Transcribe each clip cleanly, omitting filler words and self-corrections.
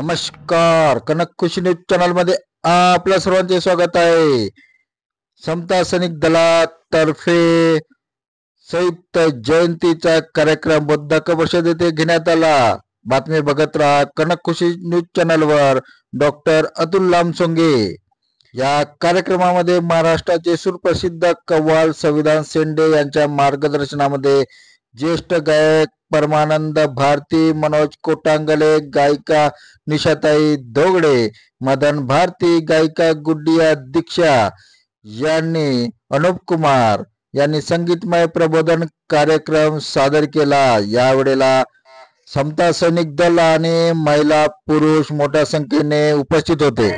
नमस्कार. कनक खुशी news channel मध्ये आपल्या सर्वांचे स्वागत आहे. समता सैनिक दलातर्फे संयुक्त जयंतीचा कार्यक्रम बुद्धक परिषद येथे घेण्यात आला. बातमी बघत राहा कनक खुशी न्यूज चॅनलवर. डॉक्टर अतुल लामसोंगे या कार्यक्रमामध्ये महाराष्ट्राचे सुप्रसिद्ध कव्वाल संविधान शेंडे यांच्या मार्गदर्शनामध्ये ज्येष्ठ गायक परमानंद भारती, मनोज कोटांगले, गायिका निशाताई दोगडे, मदन भारती, गायिका गुड्डिया दीक्षा यांनी अनुप कुमार यांनी संगीतमय प्रबोधन कार्यक्रम सादर केला. यावेळेला समता सैनिक दल आणि महिला पुरुष मोठ्या संख्येने उपस्थित होते.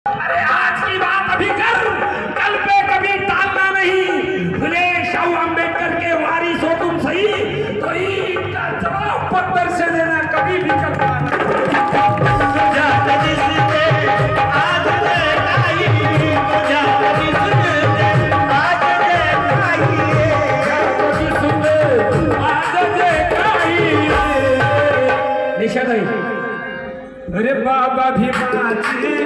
अरे आज की बात अभी कर, कल पे कभी टालना नहीं. फुले शाहू आंबेडकर के वारिस हो तुम सही, तो ईद का जवाब पत्थर से देना कभी भी करना नहीं. अरे बाबा भीमाची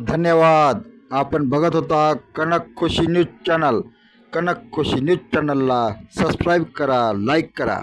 धन्यवाद. आपण बघत होता कनक खुशी न्यूज चॅनल. कनक खुशी न्यूज चॅनलला सबस्क्राईब करा, लाईक करा.